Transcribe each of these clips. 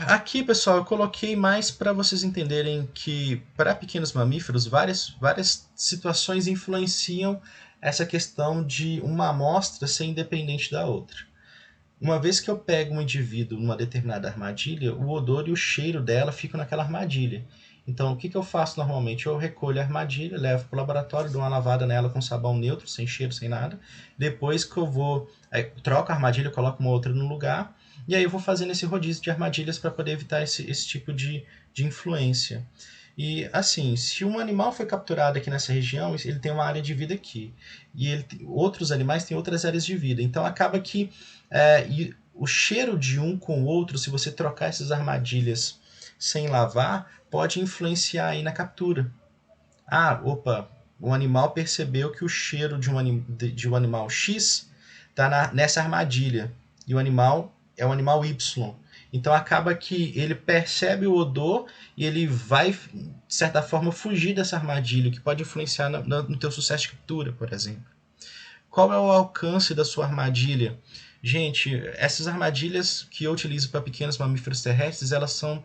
Aqui, pessoal, eu coloquei mais para vocês entenderem que para pequenos mamíferos várias situações influenciam essa questão de uma amostra ser independente da outra. Uma vez que eu pego um indivíduo numa determinada armadilha, o odor e o cheiro dela ficam naquela armadilha. Então, o que eu faço normalmente? Eu recolho a armadilha, levo para o laboratório, dou uma lavada nela com sabão neutro, sem cheiro, sem nada. Depois que eu vou, troco a armadilha, coloco uma outra no lugar. E aí eu vou fazendo esse rodízio de armadilhas para poder evitar esse tipo de influência. E assim, se um animal foi capturado aqui nessa região, ele tem uma área de vida aqui. E outros animais têm outras áreas de vida. Então acaba que e o cheiro de um com o outro, se você trocar essas armadilhas sem lavar, pode influenciar aí na captura. Opa, o animal percebeu que o cheiro de um animal X está nessa armadilha. E o animal é o animal Y. Então acaba que ele percebe o odor e ele vai, de certa forma, fugir dessa armadilha, que pode influenciar no teu sucesso de captura, por exemplo. Qual é o alcance da sua armadilha? Gente, essas armadilhas que eu utilizo para pequenos mamíferos terrestres, elas são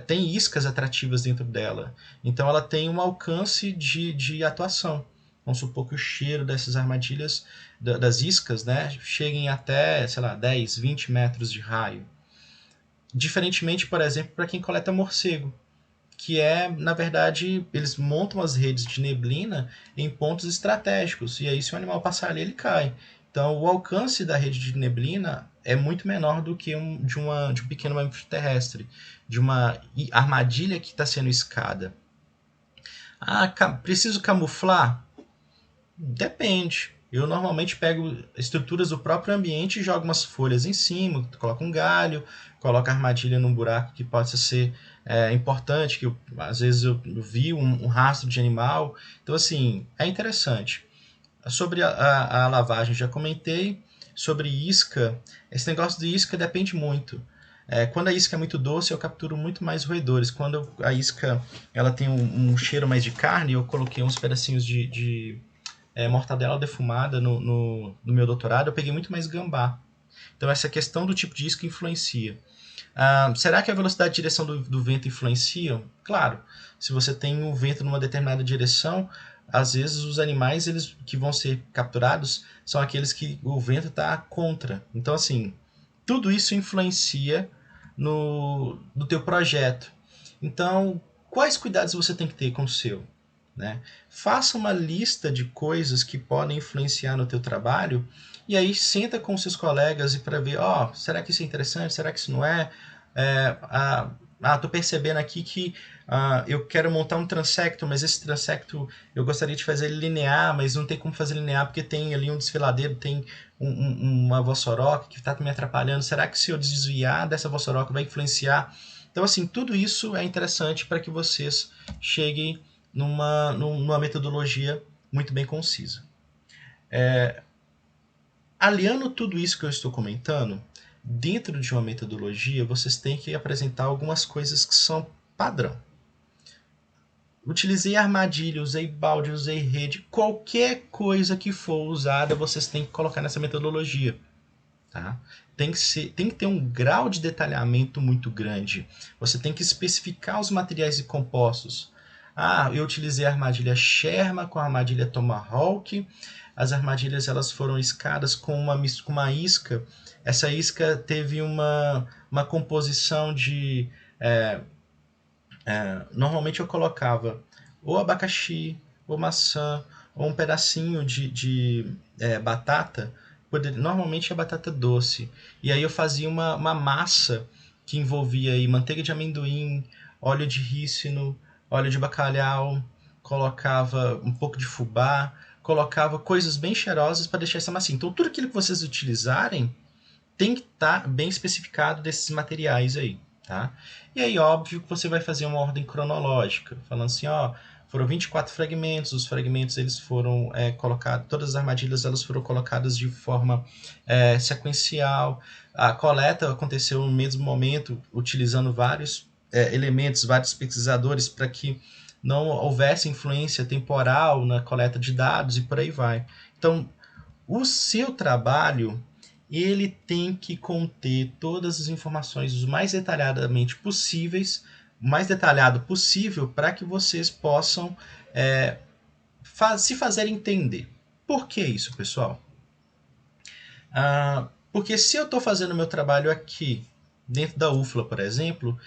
tem iscas atrativas dentro dela. Então ela tem um alcance de atuação. Vamos supor que o cheiro dessas armadilhas, das iscas, né, cheguem até, sei lá, 10, 20 metros de raio. Diferentemente, por exemplo, para quem coleta morcego, que na verdade, eles montam as redes de neblina em pontos estratégicos, e aí se o animal passar ali, ele cai. Então, o alcance da rede de neblina é muito menor do que de um pequeno mamífero terrestre, de uma armadilha que está sendo escada. Preciso camuflar? Depende. Eu normalmente pego estruturas do próprio ambiente e jogo umas folhas em cima, coloco um galho, coloco a armadilha num buraco que possa ser importante, que às vezes eu vi um rastro de animal. Então, assim, é interessante. Sobre a lavagem, já comentei. Sobre isca, esse negócio de isca depende muito. Quando a isca é muito doce, eu capturo muito mais roedores. Quando a isca ela tem um cheiro mais de carne, eu coloquei uns pedacinhos de mortadela defumada no meu doutorado, eu peguei muito mais gambá. Então essa questão do tipo de isca influencia. Será que a velocidade de direção do vento influencia? Claro. Se você tem um vento numa determinada direção, às vezes os animais que vão ser capturados são aqueles que o vento está contra. Então, assim, tudo isso influencia no teu projeto. Então, quais cuidados você tem que ter com o seu? Né? Faça uma lista de coisas que podem influenciar no teu trabalho e aí senta com seus colegas e para ver, será que isso é interessante? Será que isso não é? Tô percebendo aqui que eu quero montar um transecto, mas esse transecto eu gostaria de fazer ele linear, mas não tem como fazer linear porque tem ali um desfiladeiro, tem uma vossoroca que está me atrapalhando. Será que se eu desviar dessa vossoroca vai influenciar? Então, assim, tudo isso é interessante para que vocês cheguem numa metodologia muito bem concisa. Aliando tudo isso que eu estou comentando, dentro de uma metodologia, vocês têm que apresentar algumas coisas que são padrão. Utilizei armadilha, usei balde, usei rede, qualquer coisa que for usada, vocês têm que colocar nessa metodologia. Tá? Tem que ter um grau de detalhamento muito grande. Você tem que especificar os materiais e compostos. Eu utilizei a armadilha Sherma com a armadilha Tomahawk. As armadilhas elas foram iscadas com uma isca. Essa isca teve uma composição de... normalmente eu colocava ou abacaxi, ou maçã, ou um pedacinho de batata. Normalmente é batata doce. E aí eu fazia uma massa que envolvia aí manteiga de amendoim, óleo de rícino, óleo de bacalhau, colocava um pouco de fubá, colocava coisas bem cheirosas para deixar essa massinha. Então tudo aquilo que vocês utilizarem tem que estar bem especificado desses materiais aí. Tá? E aí, óbvio que você vai fazer uma ordem cronológica, falando assim, foram 24 fragmentos, os fragmentos eles foram colocados, todas as armadilhas elas foram colocadas de forma sequencial, a coleta aconteceu no mesmo momento, utilizando vários elementos, vários pesquisadores para que não houvesse influência temporal na coleta de dados e por aí vai. Então, o seu trabalho ele tem que conter todas as informações o mais detalhadamente possíveis, o mais detalhado possível, para que vocês possam se fazer entender. Por que isso, pessoal? Porque se eu estou fazendo meu trabalho aqui, dentro da UFLA, por exemplo,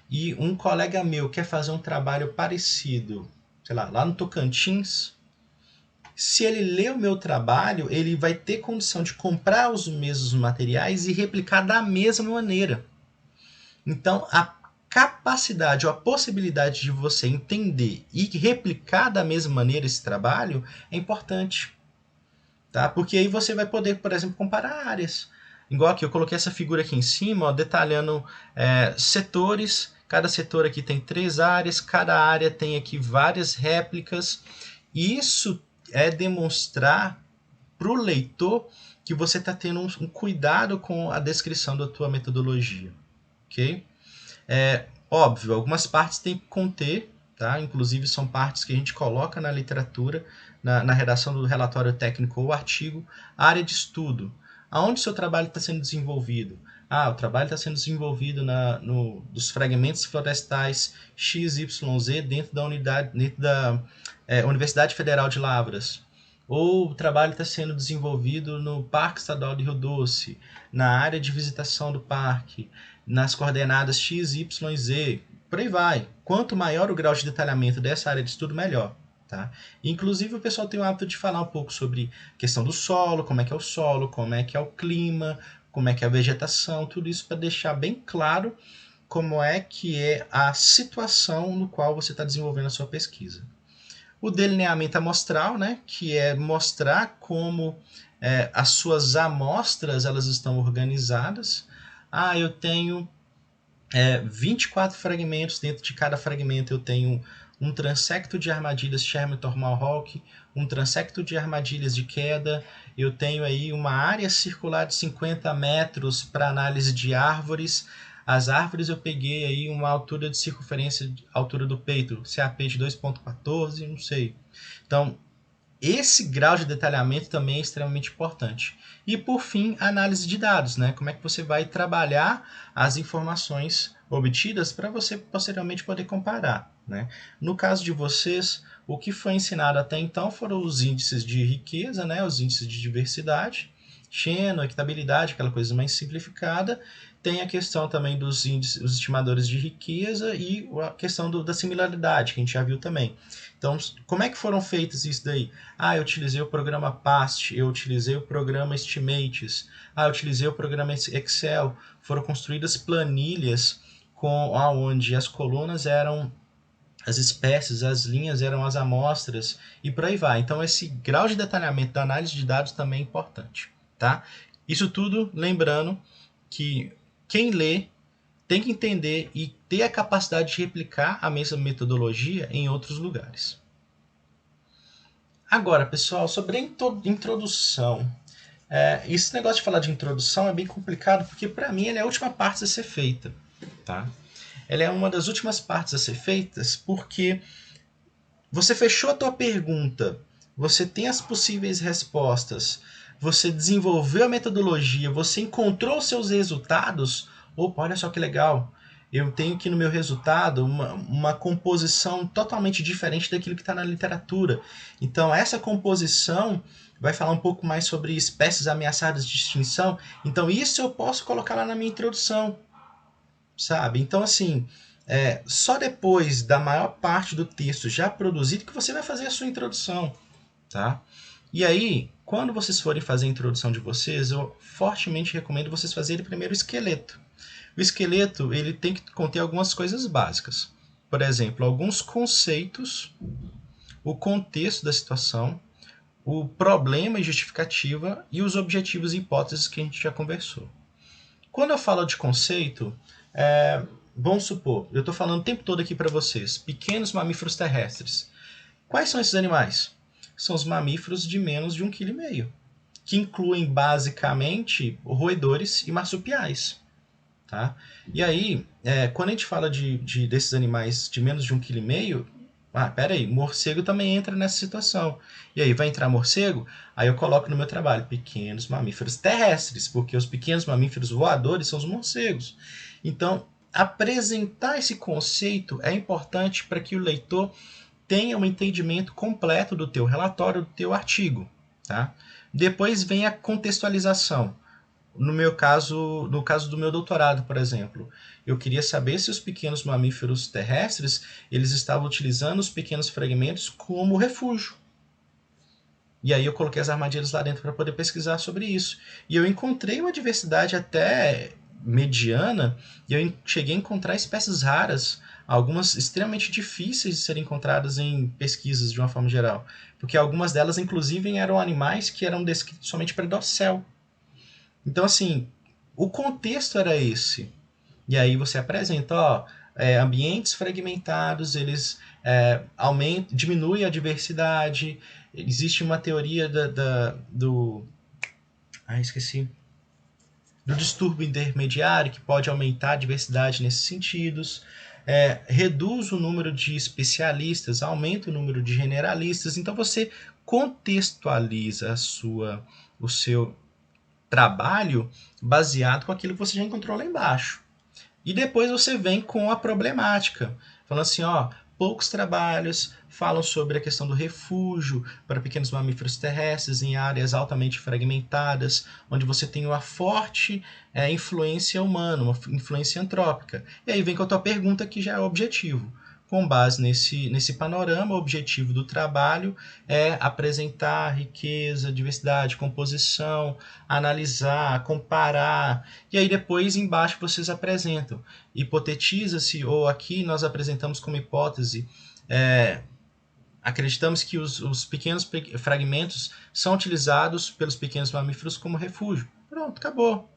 e um colega meu quer fazer um trabalho parecido, sei lá no Tocantins, se ele lê o meu trabalho, ele vai ter condição de comprar os mesmos materiais e replicar da mesma maneira. Então, a capacidade ou a possibilidade de você entender e replicar da mesma maneira esse trabalho é importante. Tá? Porque aí você vai poder, por exemplo, comparar áreas. Igual aqui, eu coloquei essa figura aqui em cima, ó, detalhando setores. Cada setor aqui tem 3 áreas, cada área tem aqui várias réplicas. Isso é demonstrar para o leitor que você está tendo um cuidado com a descrição da tua metodologia. Ok? Óbvio, algumas partes tem que conter, tá? Inclusive são partes que a gente coloca na literatura, na redação do relatório técnico ou artigo. A área de estudo, aonde o seu trabalho está sendo desenvolvido? O trabalho está sendo desenvolvido dos fragmentos florestais XYZ dentro da Universidade Federal de Lavras. Ou o trabalho está sendo desenvolvido no Parque Estadual de Rio Doce, na área de visitação do parque, nas coordenadas x, y, z, por aí vai. Quanto maior o grau de detalhamento dessa área de estudo, melhor. Tá? Inclusive o pessoal tem o hábito de falar um pouco sobre a questão do solo, como é que é o solo, como é que é o clima, como é que é a vegetação, tudo isso para deixar bem claro como é que é a situação no qual você está desenvolvendo a sua pesquisa. O delineamento amostral, né, que é mostrar como as suas amostras elas estão organizadas. Eu tenho 24 fragmentos, dentro de cada fragmento eu tenho um transecto de armadilhas Sherman Tomahawk, um transecto de armadilhas de queda, eu tenho aí uma área circular de 50 metros para análise de árvores. As árvores eu peguei aí uma altura de circunferência, altura do peito, CAP de 2.14, não sei. Então, esse grau de detalhamento também é extremamente importante. E por fim, a análise de dados, né? Como é que você vai trabalhar as informações obtidas para você posteriormente poder comparar, né? No caso de vocês, o que foi ensinado até então foram os índices de riqueza, né? Os índices de diversidade, Shannon, equitabilidade, aquela coisa mais simplificada. Tem a questão também dos índices, os estimadores de riqueza e a questão da similaridade, que a gente já viu também. Então, como é que foram feitos isso daí? Eu utilizei o programa PAST, eu utilizei o programa Estimates, eu utilizei o programa Excel. Foram construídas planilhas onde as colunas eram as espécies, as linhas eram as amostras e por aí vai. Então, esse grau de detalhamento da análise de dados também é importante. Tá? Isso tudo lembrando que quem lê tem que entender e ter a capacidade de replicar a mesma metodologia em outros lugares. Agora, pessoal, sobre a introdução. Esse negócio de falar de introdução é bem complicado, porque para mim ela é a última parte a ser feita. Tá? Ela é uma das últimas partes a ser feitas porque você fechou a tua pergunta, você tem as possíveis respostas, você desenvolveu a metodologia, você encontrou os seus resultados. Opa, olha só que legal. Eu tenho aqui no meu resultado uma composição totalmente diferente daquilo que está na literatura. Então, essa composição vai falar um pouco mais sobre espécies ameaçadas de extinção. Então, isso eu posso colocar lá na minha introdução, sabe? Então, assim, só depois da maior parte do texto já produzido que você vai fazer a sua introdução, tá? E aí, quando vocês forem fazer a introdução de vocês, eu fortemente recomendo vocês fazerem primeiro o esqueleto. O esqueleto ele tem que conter algumas coisas básicas. Por exemplo, alguns conceitos, o contexto da situação, o problema e justificativa e os objetivos e hipóteses que a gente já conversou. Quando eu falo de conceito, vamos supor, eu estou falando o tempo todo aqui para vocês, pequenos mamíferos terrestres. Quais são esses animais? São os mamíferos de menos de 1,5 kg, que incluem basicamente roedores e marsupiais. Tá? E aí, quando a gente fala desses animais de menos de 1,5 kg, Ah, peraí, morcego também entra nessa situação. E aí, vai entrar morcego? Aí eu coloco no meu trabalho pequenos mamíferos terrestres, porque os pequenos mamíferos voadores são os morcegos. Então, apresentar esse conceito é importante para que o leitor tenha um entendimento completo do teu relatório, do teu artigo. Tá? Depois vem a contextualização. No caso do meu doutorado, por exemplo, eu queria saber se os pequenos mamíferos terrestres eles estavam utilizando os pequenos fragmentos como refúgio. E aí eu coloquei as armadilhas lá dentro para poder pesquisar sobre isso. E eu encontrei uma diversidade até mediana, e eu cheguei a encontrar espécies raras, algumas extremamente difíceis de serem encontradas em pesquisas de uma forma geral. Porque algumas delas, inclusive, eram animais que eram descritos somente para dossel. Então, assim, o contexto era esse. E aí você apresenta, ó, ambientes fragmentados, eles diminuem a diversidade. Existe uma teoria esqueci. Do distúrbio intermediário, que pode aumentar a diversidade nesses sentidos. Reduz o número de especialistas, aumenta o número de generalistas. Então você contextualiza o seu trabalho baseado com aquilo que você já encontrou lá embaixo. E depois você vem com a problemática, falando assim, ó, poucos trabalhos falam sobre a questão do refúgio para pequenos mamíferos terrestres em áreas altamente fragmentadas, onde você tem uma forte influência humana, uma influência antrópica. E aí vem com a tua pergunta, que já é o objetivo. Com base nesse panorama, o objetivo do trabalho é apresentar riqueza, diversidade, composição, analisar, comparar, e aí depois embaixo vocês apresentam. Hipotetiza-se, ou aqui nós apresentamos como hipótese, acreditamos que os pequenos fragmentos são utilizados pelos pequenos mamíferos como refúgio. Pronto, acabou.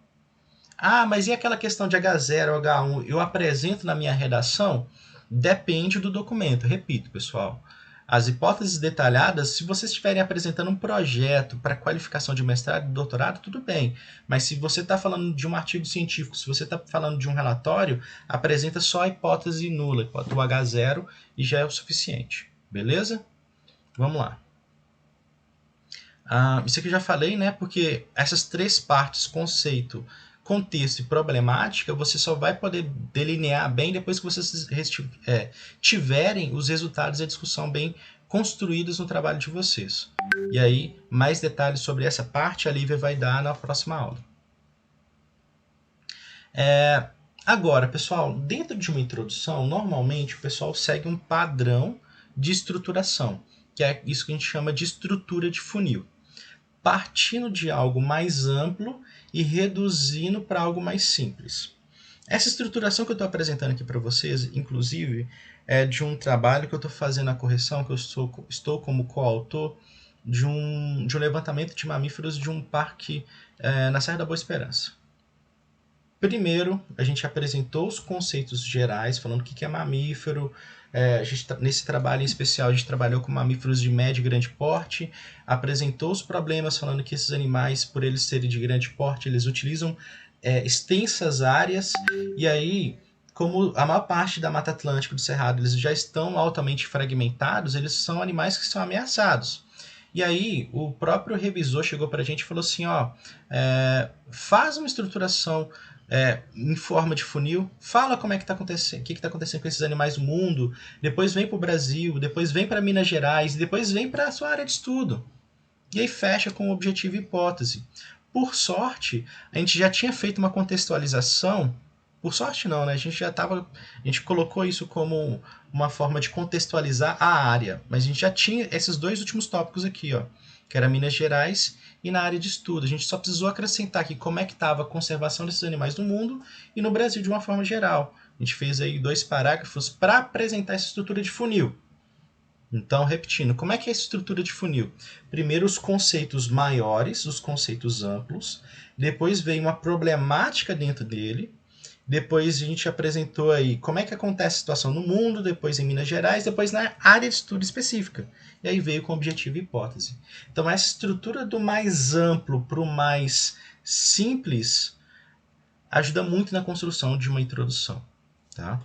Ah, mas e aquela questão de H0, H1? Eu apresento na minha redação? Depende do documento. Repito, pessoal. As hipóteses detalhadas, se vocês estiverem apresentando um projeto para qualificação de mestrado e doutorado, tudo bem. Mas se você está falando de um artigo científico, se você está falando de um relatório, apresenta só a hipótese nula, o H0, e já é o suficiente. Beleza? Vamos lá. Isso aqui eu já falei, né? Porque essas três partes, conceito, contexto e problemática, você só vai poder delinear bem depois que vocês tiverem os resultados e a discussão bem construídos no trabalho de vocês. E aí, mais detalhes sobre essa parte a Lívia vai dar na próxima aula. Agora, pessoal, dentro de uma introdução, normalmente o pessoal segue um padrão de estruturação, que é isso que a gente chama de estrutura de funil, partindo de algo mais amplo e reduzindo para algo mais simples. Essa estruturação que eu estou apresentando aqui para vocês, inclusive, é de um trabalho que eu estou fazendo a correção, que eu estou como coautor de um levantamento de mamíferos de um parque na Serra da Boa Esperança. Primeiro, a gente apresentou os conceitos gerais, falando o que é mamífero. Nesse trabalho em especial, a gente trabalhou com mamíferos de médio e grande porte, apresentou os problemas, falando que esses animais, por eles serem de grande porte, eles utilizam extensas áreas, e aí, como a maior parte da Mata Atlântica do Cerrado eles já estão altamente fragmentados, eles são animais que são ameaçados. E aí, o próprio revisor chegou para a gente e falou assim, ó, faz uma estruturação em forma de funil, fala como é que está acontecendo, o que está acontecendo com esses animais no mundo, depois vem para o Brasil, depois vem para Minas Gerais, depois vem para a sua área de estudo. E aí fecha com objetivo e hipótese. Por sorte, a gente já tinha feito uma contextualização, por sorte não, né? A gente colocou isso como uma forma de contextualizar a área, mas a gente já tinha esses dois últimos tópicos aqui, ó, que era Minas Gerais e na área de estudo. A gente só precisou acrescentar aqui como é que estava a conservação desses animais no mundo e no Brasil de uma forma geral. A gente fez aí 2 parágrafos para apresentar essa estrutura de funil. Então, repetindo, como é que é essa estrutura de funil? Primeiro os conceitos maiores, os conceitos amplos, depois veio uma problemática dentro dele, depois a gente apresentou aí como é que acontece a situação no mundo, depois em Minas Gerais, depois na área de estudo específica. E aí veio com objetivo e hipótese. Então essa estrutura do mais amplo para o mais simples ajuda muito na construção de uma introdução. Tá?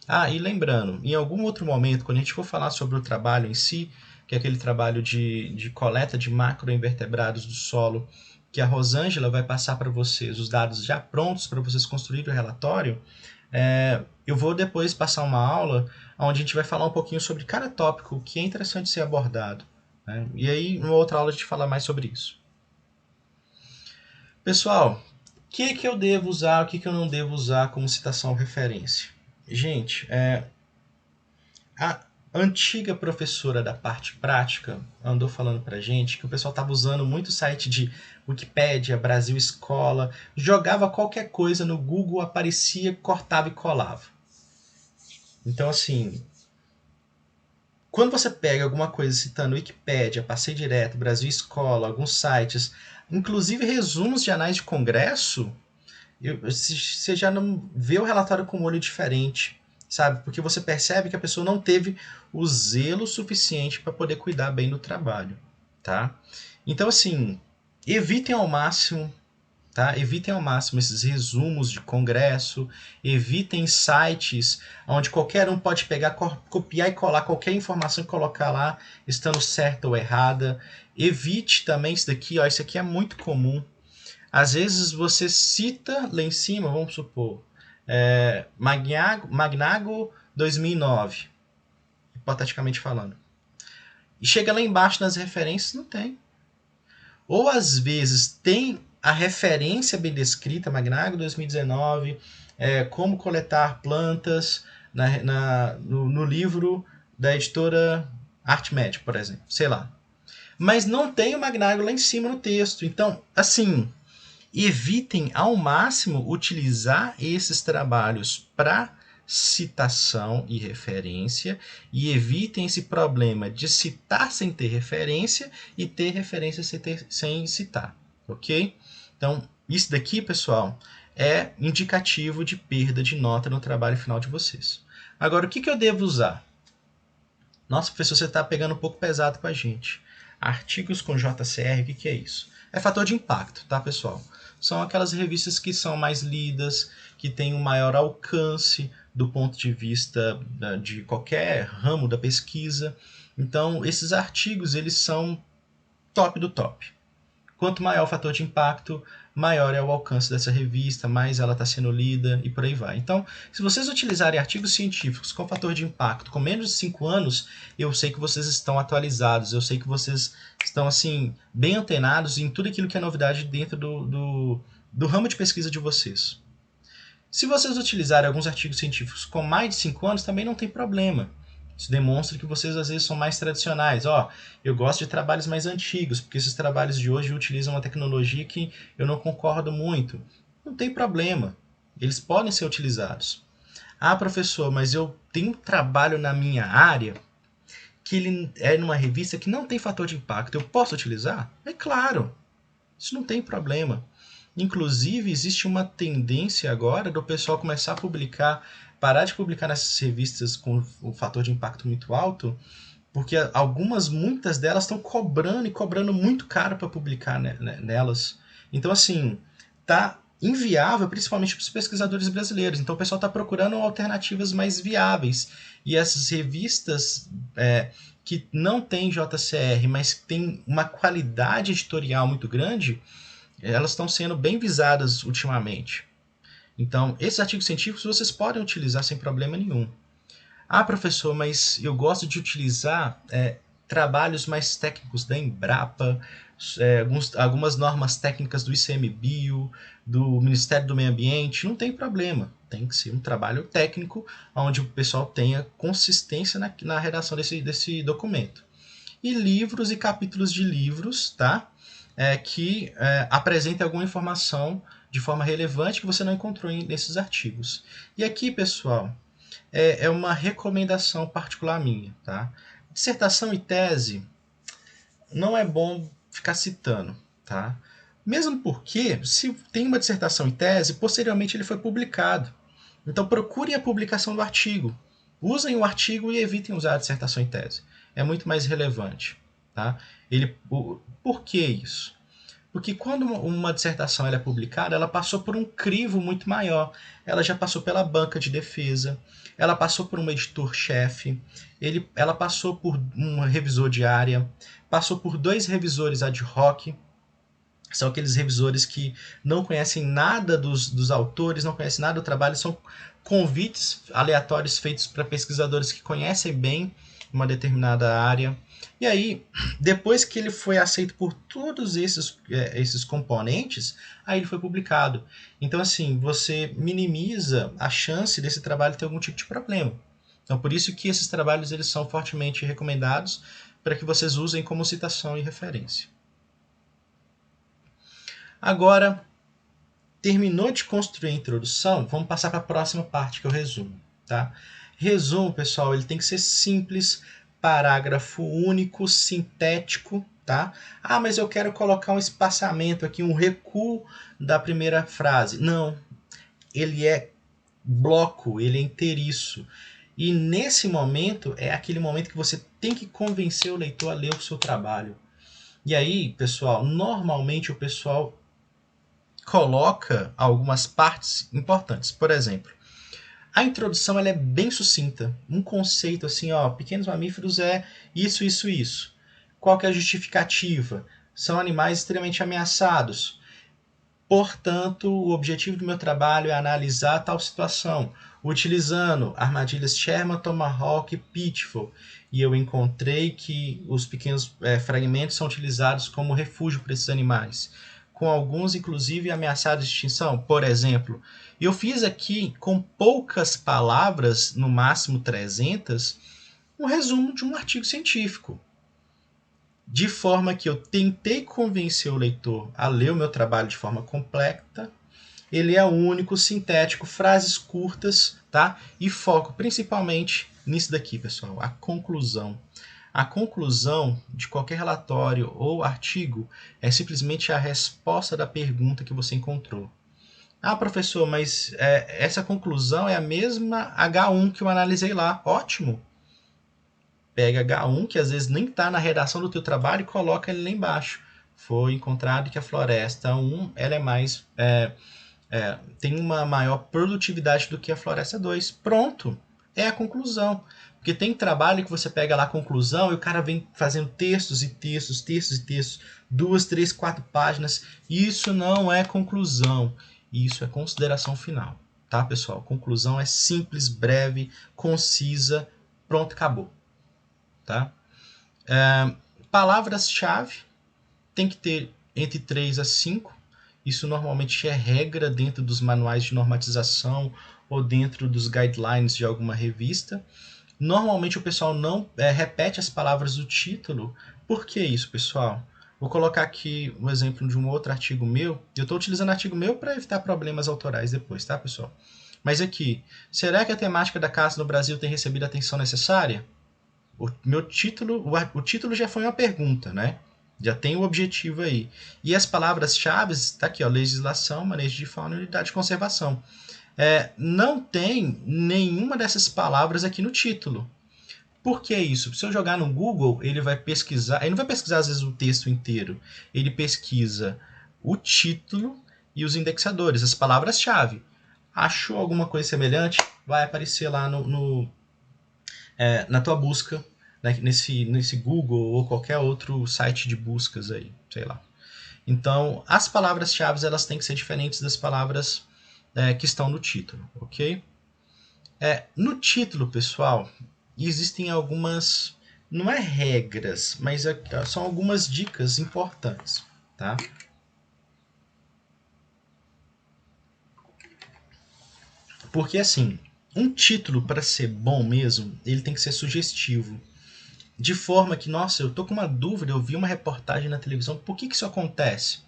Ah, e lembrando, em algum outro momento, quando a gente for falar sobre o trabalho em si, que é aquele trabalho de coleta de macroinvertebrados do solo, que a Rosângela vai passar para vocês os dados já prontos para vocês construírem o relatório, eu vou depois passar uma aula onde a gente vai falar um pouquinho sobre cada tópico que é interessante ser abordado. Né? E aí, numa outra aula, a gente fala mais sobre isso. Pessoal, o que eu devo usar, o que eu não devo usar como citação ou referência? Gente, a antiga professora da parte prática andou falando pra gente que o pessoal estava usando muito o site de Wikipédia, Brasil Escola, jogava qualquer coisa no Google, aparecia, cortava e colava. Então, assim, quando você pega alguma coisa citando Wikipédia, Passei Direto, Brasil Escola, alguns sites, inclusive resumos de anais de congresso, você já não vê o relatório com um olho diferente, sabe? Porque você percebe que a pessoa não teve o zelo suficiente para poder cuidar bem do trabalho, tá? Então, assim, evitem ao máximo, tá? Evitem ao máximo esses resumos de congresso, evitem sites onde qualquer um pode pegar, copiar e colar qualquer informação e colocar lá, estando certa ou errada. Evite também isso daqui, ó, isso aqui é muito comum. Às vezes você cita lá em cima, vamos supor, Magnago 2009, hipoteticamente falando. E chega lá embaixo nas referências, não tem. Ou às vezes tem a referência bem descrita, Magnago 2019, como coletar plantas no livro da editora ArtMed, por exemplo, sei lá. Mas não tem o Magnago lá em cima no texto. Então, assim, evitem ao máximo utilizar esses trabalhos para citação e referência e evitem esse problema de citar sem ter referência e ter referência sem citar, ok? Então, isso daqui, pessoal, é indicativo de perda de nota no trabalho final de vocês. Agora, o que eu devo usar? Nossa, professor, você está pegando um pouco pesado com a gente. Artigos com JCR, o que é isso? É fator de impacto, tá, pessoal? São aquelas revistas que são mais lidas, que têm um maior alcance do ponto de vista de qualquer ramo da pesquisa. Então, esses artigos, eles são top do top. Quanto maior o fator de impacto, maior é o alcance dessa revista, mais ela está sendo lida e por aí vai. Então, se vocês utilizarem artigos científicos com fator de impacto com menos de 5 anos, eu sei que vocês estão atualizados, eu sei que vocês estão assim bem antenados em tudo aquilo que é novidade dentro do ramo de pesquisa de vocês. Se vocês utilizarem alguns artigos científicos com mais de 5 anos, também não tem problema. Isso demonstra que vocês às vezes são mais tradicionais. Eu gosto de trabalhos mais antigos, porque esses trabalhos de hoje utilizam uma tecnologia que eu não concordo muito. Não tem problema. Eles podem ser utilizados. Ah, professor, mas eu tenho um trabalho na minha área que ele é numa revista que não tem fator de impacto. Eu posso utilizar? É claro. Isso não tem problema. Inclusive, existe uma tendência agora do pessoal começar a publicar, parar de publicar nessas revistas com o fator de impacto muito alto, porque muitas delas estão cobrando e cobrando muito caro para publicar nelas. Então, assim, tá inviável, principalmente para os pesquisadores brasileiros. Então, o pessoal está procurando alternativas mais viáveis. E essas revistas que não têm JCR, mas têm uma qualidade editorial muito grande, elas estão sendo bem visadas ultimamente. Então, esses artigos científicos vocês podem utilizar sem problema nenhum. Ah, professor, mas eu gosto de utilizar trabalhos mais técnicos da Embrapa, algumas normas técnicas do ICMBio, do Ministério do Meio Ambiente. Não tem problema. Tem que ser um trabalho técnico onde o pessoal tenha consistência na redação desse documento. E livros e capítulos de livros, tá? Que apresentem alguma informação de forma relevante que você não encontrou nesses artigos. E aqui, pessoal, é uma recomendação particular minha, tá? Dissertação e tese não é bom ficar citando, tá? Mesmo porque, se tem uma dissertação e tese, posteriormente ele foi publicado. Então procurem a publicação do artigo. Usem o artigo e evitem usar a dissertação e tese. É muito mais relevante, tá? Por que isso? Porque quando uma dissertação ela é publicada, ela passou por um crivo muito maior. Ela já passou pela banca de defesa, ela passou por um editor-chefe, ela passou por um revisor de área, passou por 2 revisores ad hoc. São aqueles revisores que não conhecem nada dos autores, não conhecem nada do trabalho, são convites aleatórios feitos para pesquisadores que conhecem bem uma determinada área. E aí, depois que ele foi aceito por todos esses componentes, aí ele foi publicado. Então, assim, você minimiza a chance desse trabalho ter algum tipo de problema. Então, por isso que esses trabalhos eles são fortemente recomendados para que vocês usem como citação e referência. Agora, terminou de construir a introdução, vamos passar para a próxima parte, que é o resumo. Tá? Resumo, pessoal, ele tem que ser simples, parágrafo único, sintético. Tá? Ah, mas eu quero colocar um espaçamento aqui, um recuo da primeira frase. Não, ele é bloco, ele é inteiriço. E nesse momento, é aquele momento que você tem que convencer o leitor a ler o seu trabalho. E aí, pessoal, normalmente o pessoal coloca algumas partes importantes. Por exemplo, a introdução ela é bem sucinta. Um conceito assim, ó, pequenos mamíferos é isso, isso, isso. Qual que é a justificativa? São animais extremamente ameaçados. Portanto, o objetivo do meu trabalho é analisar tal situação, utilizando armadilhas Sherman, Tomahawk e Pitfall. E eu encontrei que os pequenos fragmentos são utilizados como refúgio para esses animais, com alguns inclusive ameaçados de extinção. Por exemplo, eu fiz aqui com poucas palavras, no máximo 300, um resumo de um artigo científico. De forma que eu tentei convencer o leitor a ler o meu trabalho de forma completa. Ele é único, sintético, frases curtas, tá? E foco principalmente nisso daqui, pessoal, a conclusão. A conclusão de qualquer relatório ou artigo é simplesmente a resposta da pergunta que você encontrou. Ah, professor, mas essa conclusão é a mesma H1 que eu analisei lá. Ótimo! Pega H1, que às vezes nem está na redação do teu trabalho, e coloca ele lá embaixo. Foi encontrado que a floresta 1 ela é mais, tem uma maior produtividade do que a floresta 2. Pronto, é a conclusão. Porque tem trabalho que você pega lá a conclusão e o cara vem fazendo textos e textos, textos e textos, 2, 3, 4 páginas. Isso não é conclusão, isso é consideração final. Tá, pessoal? Conclusão é simples, breve, concisa, pronto, acabou. Tá? Palavras-chave tem que ter entre 3 a 5. Isso normalmente é regra dentro dos manuais de normatização ou dentro dos guidelines de alguma revista. Normalmente o pessoal não repete as palavras do título. Por que isso, pessoal? Vou colocar aqui um exemplo de um outro artigo meu. Eu estou utilizando artigo meu para evitar problemas autorais depois, tá, pessoal? Mas aqui, será que a temática da caça no Brasil tem recebido a atenção necessária? O título já foi uma pergunta, né? Já tem o objetivo aí. E as palavras-chave, está aqui, ó, legislação, manejo de fauna e unidade de conservação. Não tem nenhuma dessas palavras aqui no título. Por que isso? Se eu jogar no Google, ele vai pesquisar. Ele não vai pesquisar, às vezes, o texto inteiro. Ele pesquisa o título e os indexadores, as palavras-chave. Achou alguma coisa semelhante? Vai aparecer lá na tua busca, né, nesse Google ou qualquer outro site de buscas aí, sei lá. Então, as palavras-chave elas têm que ser diferentes das palavras que estão no título, ok? No título, pessoal, existem algumas, não é regras, mas são algumas dicas importantes, tá? Porque assim, um título para ser bom mesmo, ele tem que ser sugestivo. De forma que, nossa, eu tô com uma dúvida, eu vi uma reportagem na televisão, por que isso acontece?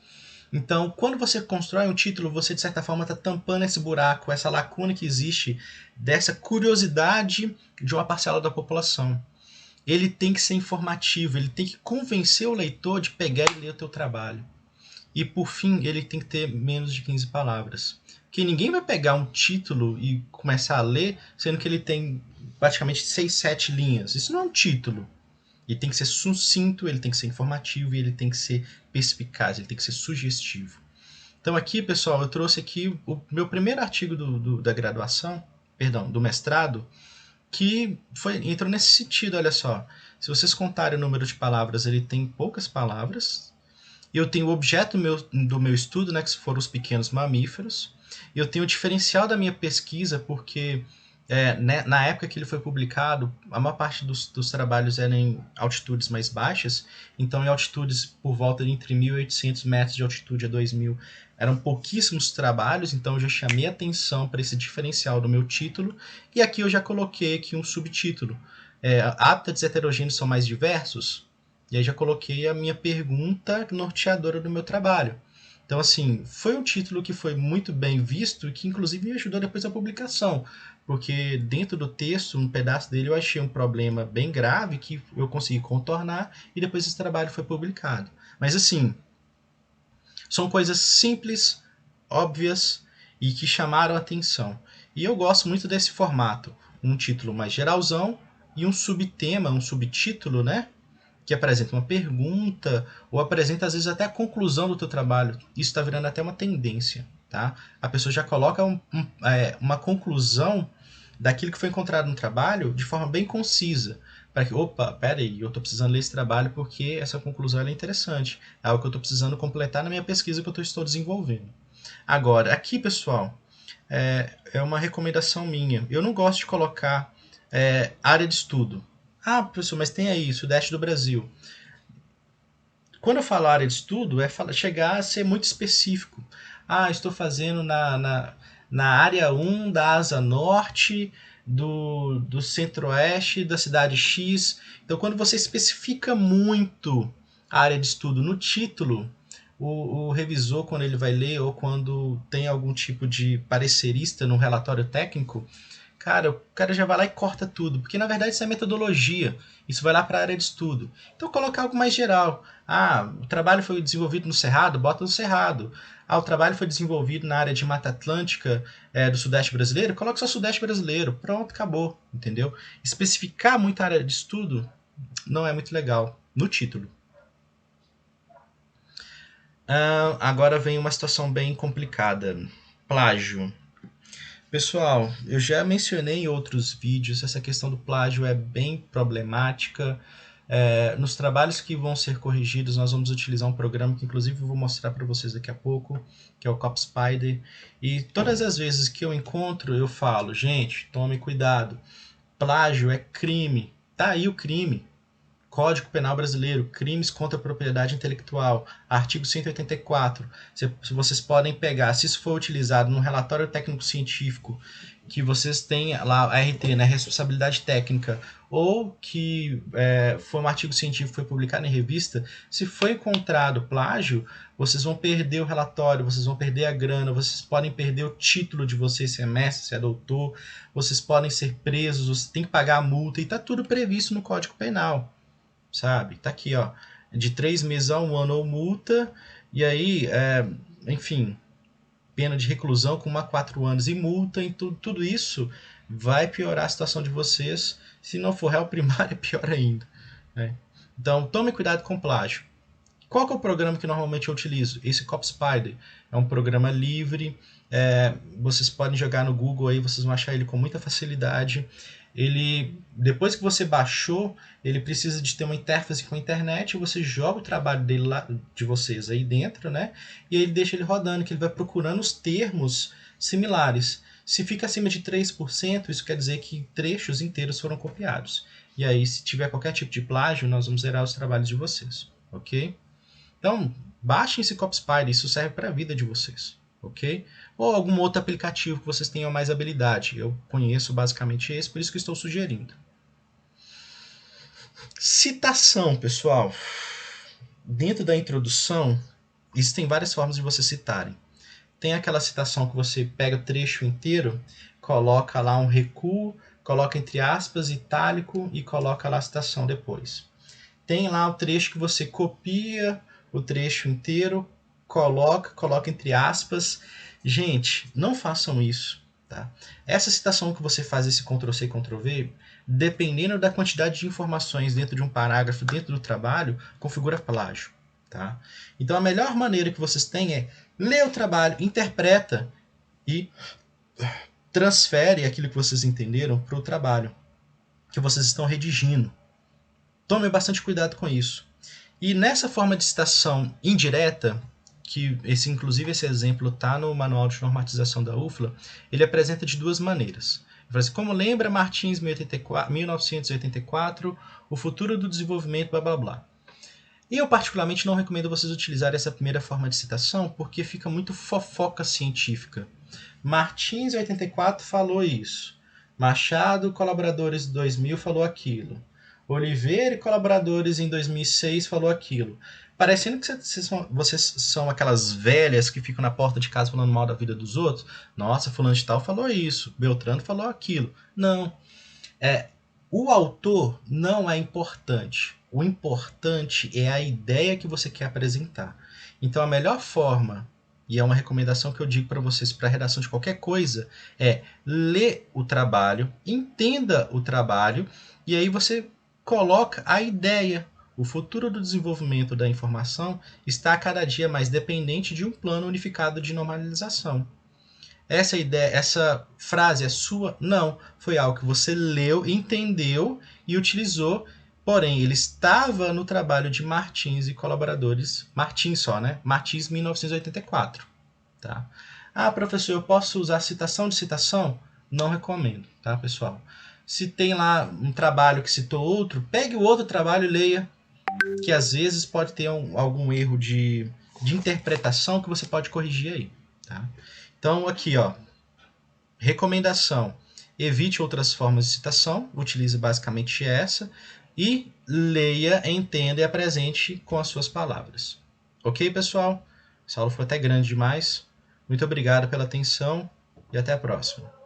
Então, quando você constrói um título, você de certa forma está tampando esse buraco, essa lacuna que existe dessa curiosidade de uma parcela da população. Ele tem que ser informativo, ele tem que convencer o leitor de pegar e ler o teu trabalho. E por fim, ele tem que ter menos de 15 palavras. Porque ninguém vai pegar um título e começar a ler, sendo que ele tem praticamente 6, 7 linhas. Isso não é um título. Ele tem que ser sucinto, ele tem que ser informativo e ele tem que ser perspicaz, ele tem que ser sugestivo. Então aqui, pessoal, eu trouxe aqui o meu primeiro artigo da graduação, perdão, do mestrado, que entrou nesse sentido, olha só. Se vocês contarem o número de palavras, ele tem poucas palavras. Eu tenho o objeto do meu estudo, né, que foram os pequenos mamíferos. Eu tenho o diferencial da minha pesquisa, porque na época que ele foi publicado, a maior parte dos trabalhos eram em altitudes mais baixas, então em altitudes por volta de entre 1.800 metros de altitude a 2.000, eram pouquíssimos trabalhos, então eu já chamei atenção para esse diferencial do meu título, e aqui eu já coloquei aqui um subtítulo. Hábitats heterogêneos são mais diversos? E aí já coloquei a minha pergunta norteadora do meu trabalho. Então, assim, foi um título que foi muito bem visto e que, inclusive, me ajudou depois da publicação. Porque dentro do texto, um pedaço dele, eu achei um problema bem grave que eu consegui contornar e depois esse trabalho foi publicado. Mas, assim, são coisas simples, óbvias e que chamaram a atenção. E eu gosto muito desse formato. Um título mais geralzão e um subtema, um subtítulo, né? Que apresenta uma pergunta ou apresenta às vezes até a conclusão do teu trabalho. Isso está virando até uma tendência, tá? A pessoa já coloca uma conclusão daquilo que foi encontrado no trabalho de forma bem concisa, para que, opa, peraí, eu estou precisando ler esse trabalho porque essa conclusão é interessante, é algo que eu estou precisando completar na minha pesquisa que eu estou desenvolvendo. Agora, aqui, pessoal, é uma recomendação minha. Eu não gosto de colocar área de estudo. Ah, professor, mas tem aí, Sudeste do Brasil. Quando eu falo área de estudo, chegar a ser muito específico. Ah, estou fazendo na área 1 da Asa Norte, do Centro-Oeste, da cidade X. Então, quando você especifica muito a área de estudo no título, o revisor, quando ele vai ler, ou quando tem algum tipo de parecerista no relatório técnico, cara, o cara já vai lá e corta tudo, porque na verdade isso é metodologia, isso vai lá para a área de estudo. Então coloca algo mais geral. Ah, o trabalho foi desenvolvido no Cerrado, bota no Cerrado. Ah, o trabalho foi desenvolvido na área de Mata Atlântica do Sudeste brasileiro, coloca só Sudeste brasileiro. Pronto, acabou, entendeu? Especificar muito a área de estudo não é muito legal no título. Agora vem uma situação bem complicada. Plágio. Pessoal, eu já mencionei em outros vídeos, essa questão do plágio é bem problemática. Nos trabalhos que vão ser corrigidos, nós vamos utilizar um programa que inclusive eu vou mostrar para vocês daqui a pouco, que é o CopySpider. E todas as vezes que eu encontro, eu falo, gente, tome cuidado, plágio é crime, tá aí o crime. Código Penal Brasileiro, crimes contra a propriedade intelectual, artigo 184. Se vocês podem pegar, se isso for utilizado no relatório técnico-científico, que vocês têm lá a RT, né, responsabilidade técnica, ou que foi um artigo científico que foi publicado em revista, se for encontrado plágio, vocês vão perder o relatório, vocês vão perder a grana, vocês podem perder o título de vocês, se é mestre, se é doutor, vocês podem ser presos, você tem que pagar a multa, e está tudo previsto no Código Penal. Sabe? Tá aqui, ó, de 3 meses a 1 ano ou multa, e aí, enfim, pena de reclusão com 1 a 4 anos e multa, e tudo isso vai piorar a situação de vocês. Se não for réu primário, é pior ainda. Né? Então, tome cuidado com plágio. Qual que é o programa que normalmente eu utilizo? Esse CopySpider é um programa livre, vocês podem jogar no Google aí, vocês vão achar ele com muita facilidade. Ele, depois que você baixou, ele precisa de ter uma interface com a internet, você joga o trabalho dele lá, de vocês aí dentro, né? E aí ele deixa ele rodando, que ele vai procurando os termos similares. Se fica acima de 3%, isso quer dizer que trechos inteiros foram copiados. E aí, se tiver qualquer tipo de plágio, nós vamos zerar os trabalhos de vocês, ok? Então, baixem esse CopySpider, isso serve para a vida de vocês, ok? Ou algum outro aplicativo que vocês tenham mais habilidade. Eu conheço basicamente esse, por isso que estou sugerindo. Citação, pessoal. Dentro da introdução, existem várias formas de vocês citarem. Tem aquela citação que você pega o trecho inteiro, coloca lá um recuo, coloca entre aspas, itálico e coloca lá a citação depois. Tem lá o trecho que você copia o trecho inteiro, coloca entre aspas. Gente, não façam isso. Tá? Essa citação que você faz esse Ctrl+C e Ctrl+V, dependendo da quantidade de informações dentro de um parágrafo, dentro do trabalho, configura plágio. Tá? Então a melhor maneira que vocês têm é ler o trabalho, interpreta e transfere aquilo que vocês entenderam para o trabalho que vocês estão redigindo. Tome bastante cuidado com isso. E nessa forma de citação indireta, que inclusive esse exemplo está no Manual de Normatização da UFLA, ele apresenta de duas maneiras. Assim, como lembra Martins 1984, o futuro do desenvolvimento, blá blá blá. E eu particularmente não recomendo vocês utilizarem essa primeira forma de citação, porque fica muito fofoca científica. Martins 84 falou isso. Machado, colaboradores de 2000, falou aquilo. Oliveira e colaboradores em 2006 falou aquilo. Parecendo que vocês são aquelas velhas que ficam na porta de casa falando mal da vida dos outros. Nossa, fulano de tal falou isso, Beltrano falou aquilo. Não. O autor não é importante. O importante é a ideia que você quer apresentar. Então a melhor forma, e é uma recomendação que eu digo para vocês para a redação de qualquer coisa, é ler o trabalho, entenda o trabalho, e aí você coloca a ideia. O futuro do desenvolvimento da informação está a cada dia mais dependente de um plano unificado de normalização. Essa ideia, essa frase é sua? Não. Foi algo que você leu, entendeu e utilizou. Porém, ele estava no trabalho de Martins e colaboradores. Martins só, né? Martins, 1984. Tá? Ah, professor, eu posso usar citação de citação? Não recomendo, tá, pessoal? Se tem lá um trabalho que citou outro, pegue o outro trabalho e leia, que às vezes pode ter algum erro de interpretação que você pode corrigir aí, tá? Então, aqui, ó, recomendação: evite outras formas de citação, utilize basicamente essa, e leia, entenda e apresente com as suas palavras. Ok, pessoal? Essa aula foi até grande demais. Muito obrigado pela atenção e até a próxima.